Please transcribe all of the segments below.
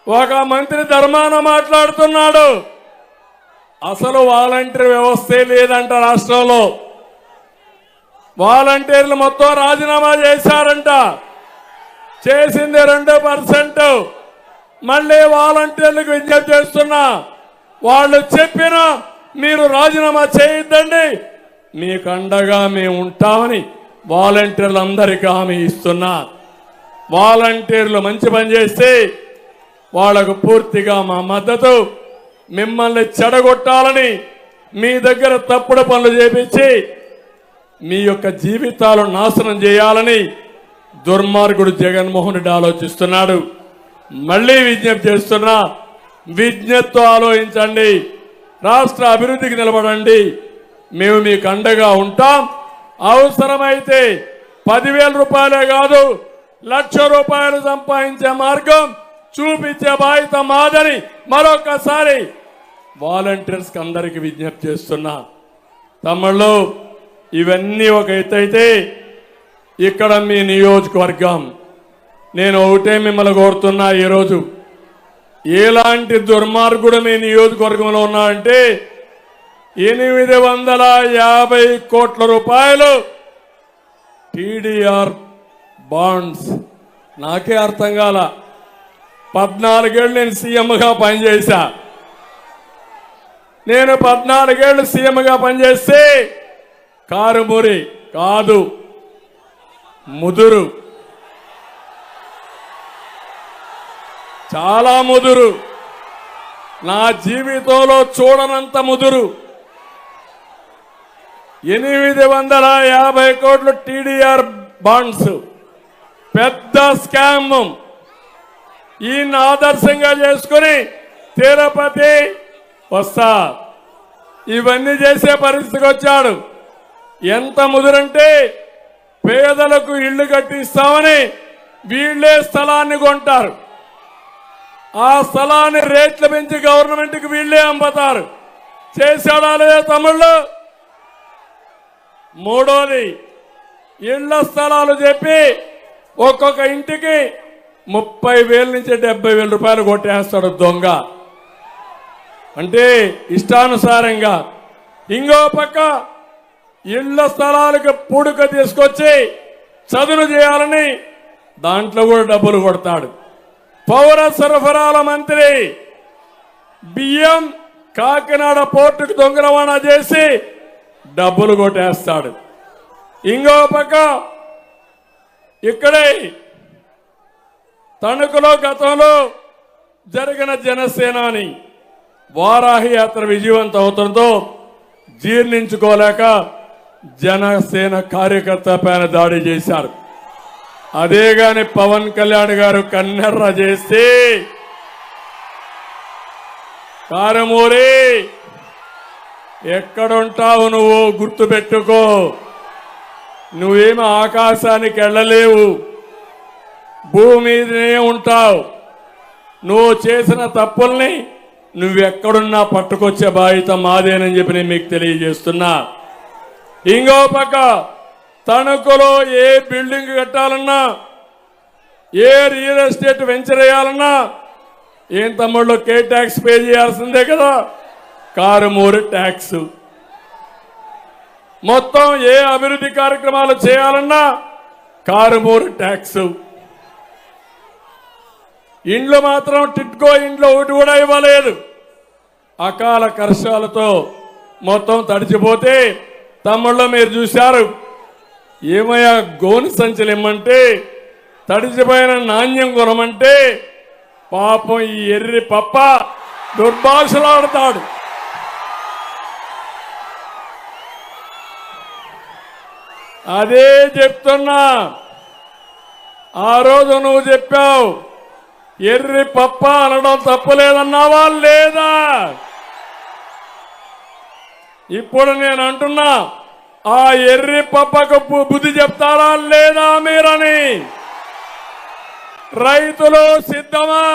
ఒక మంత్రి ధర్మాన మాట్లాడుతున్నాడు. అసలు వాలంటీర్ వ్యవస్థే లేదంట రాష్ట్రంలో. వాలంటీర్లు మొత్తం రాజీనామా చేశారంట. చేసింది 2%. మళ్ళీ వాలంటీర్లకు విజ్ఞప్తి చేస్తున్నా, వాళ్ళు చెప్పిన మీరు రాజీనామా చేయొద్దండి, మీకు అండగా మేము ఉంటామని వాలంటీర్లందరికీ హామీ ఇస్తున్నా. వాలంటీర్లు మంచి పని చేస్తే వాళ్లకు పూర్తిగా మా మద్దతు. మిమ్మల్ని చెడగొట్టాలని మీ దగ్గర తప్పుడు పనులు చేపించి మీ యొక్క జీవితాలు నాశనం చేయాలని దుర్మార్గుడు జగన్మోహన్ రెడ్డి ఆలోచిస్తున్నాడు. మళ్ళీ విజ్ఞప్తి చేస్తున్నా, విజ్ఞప్తితో ఆలోచించండి, రాష్ట్ర అభివృద్ధికి నిలబడండి. మేము మీకు అండగా ఉంటాం. అవసరమైతే 10,000 రూపాయలే కాదు, 1,00,000 రూపాయలు సంపాదించే మార్గం చూపించే బాధ్యత మాదని మరొకసారి వాలంటీర్స్ అందరికి విజ్ఞప్తి చేస్తున్నా. తమ్ముళ్ళు, ఇవన్నీ ఒక ఎత్తైతే ఇక్కడ మీ నియోజకవర్గం, నేను ఒకటే మిమ్మల్ని కోరుతున్నా, ఈరోజు ఎలాంటి దుర్మార్గుడు మీ నియోజకవర్గంలో ఉన్నాడంటే 850 కోట్ల రూపాయలు టీడీఆర్ బాండ్స్. నాకే అర్థం కాల. 14 ఏళ్ళు నేను సీఎంగా పనిచేశా. నేను 14 ఏళ్ళు సీఎంగా పనిచేస్తే కారుమూరి కాదు, ముదురు, చాలా ముదురు, నా జీవితంలో చూడనంత ముదురు. 850 కోట్లు టీడీఆర్ బాండ్స్, పెద్ద స్కామ్. ఈయన ఆదర్శంగా చేసుకుని తిరుపతి వస్తా ఇవన్నీ చేసే పరిస్థితికి వచ్చాడు. ఎంత ముదురంటే పేదలకు ఇళ్లు కట్టిస్తామని వీళ్లే స్థలాన్ని కొంటారు. ఆ స్థలాన్ని రేట్లు పెంచి గవర్నమెంట్కి వీళ్లే అమ్ముతారు. చేశాడా లేదా తమ్ముళ్ళు? మూడోది, ఇళ్ల స్థలాలు చెప్పి ఒక్కొక్క ఇంటికి 30,000 నుంచి 70,000 రూపాయలు కొట్టేస్తాడు దొంగ. అంటే ఇష్టానుసారంగా. ఇంకో పక్క ఇళ్ల స్థలాలకు పూడుక తీసుకొచ్చి చదును చేయాలని దాంట్లో కూడా డబ్బులు కొడతాడు. పౌర సరఫరాల మంత్రి బియ్యం కాకినాడ పోర్టుకు దొంగ రవాణా చేసి డబ్బులు కొట్టేస్తాడు. ఇంకో పక్క ఇక్కడే తణుకులో గతంలో జరిగిన జనసేనాని వారాహి యాత్ర విజయవంతం అవుతుందో జీర్ణించుకోలేక జనసేన కార్యకర్త పైన దాడి చేశారు. అదే గాని పవన్ కళ్యాణ్ గారు కన్నెర్ర చేస్తే, కారమూరి ఎక్కడుంటావు నువ్వు గుర్తుపెట్టుకో, నువ్వేమో ఆకాశానికి వెళ్ళలేవు, భూమి మీదనే ఉంటావు. నువ్వు చేసిన తప్పుల్ని నువ్వెక్కడున్నా పట్టుకొచ్చే బాధ్యత మాదేనని చెప్పి నేను మీకు తెలియజేస్తున్నా. ఇంకో పక్క తణుకులో ఏ బిల్డింగ్ కట్టాలన్నా, ఏ రియల్ ఎస్టేట్ వెంచర్ వేయాలన్నా ఏం తమ్ముళ్ళు కే ట్యాక్స్ పే చేయాల్సిందే కదా, కారుమూరి ట్యాక్స్. మొత్తం ఏ అభివృద్ధి కార్యక్రమాలు చేయాలన్నా కారుమూరి ట్యాక్స్. ఇండ్లు మాత్రం టిట్కో ఇంట్లో ఒకటి కూడా ఇవ్వలేదు. అకాల వర్షాలతో మొత్తం తడిచిపోతే తమ్ముళ్ళు మీరు చూశారు. ఏమయ్యా గోని సంచులు ఇమ్మంటే తడిచిపోయిన నాణ్యం కొనమంటే పాపం ఈ ఎర్రి పప్ప దుర్భాషలాడతాడు. అదే చెప్తున్నా. ఆ రోజు నువ్వు చెప్పావు ఎర్రి పప్ప అనడం తప్పులేదన్నావా లేదా? ఇప్పుడు నేను అంటున్నా, ఆ ఎర్రి పప్పకు బుద్ధి చెప్తారా లేదా మీరని. రైతులు సిద్ధమా?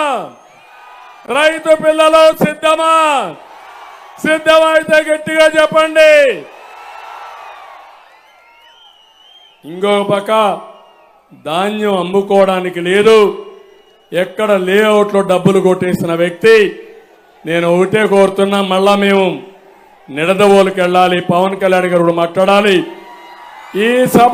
రైతు పిల్లలు సిద్ధమా? సిద్ధమైతే గట్టిగా చెప్పండి. ఇంకో పక్క ధాన్యం అమ్ముకోవడానికి లేదు, ఎక్కడ లేఅవుట్లో డబ్బులు కొట్టేసిన వ్యక్తి. నేను ఒకటే కోరుతున్నా, మళ్ళా మేము నిడదవోలుకి వెళ్ళాలి, పవన్ కళ్యాణ్ గారు మాట్లాడాలి. ఈ సభ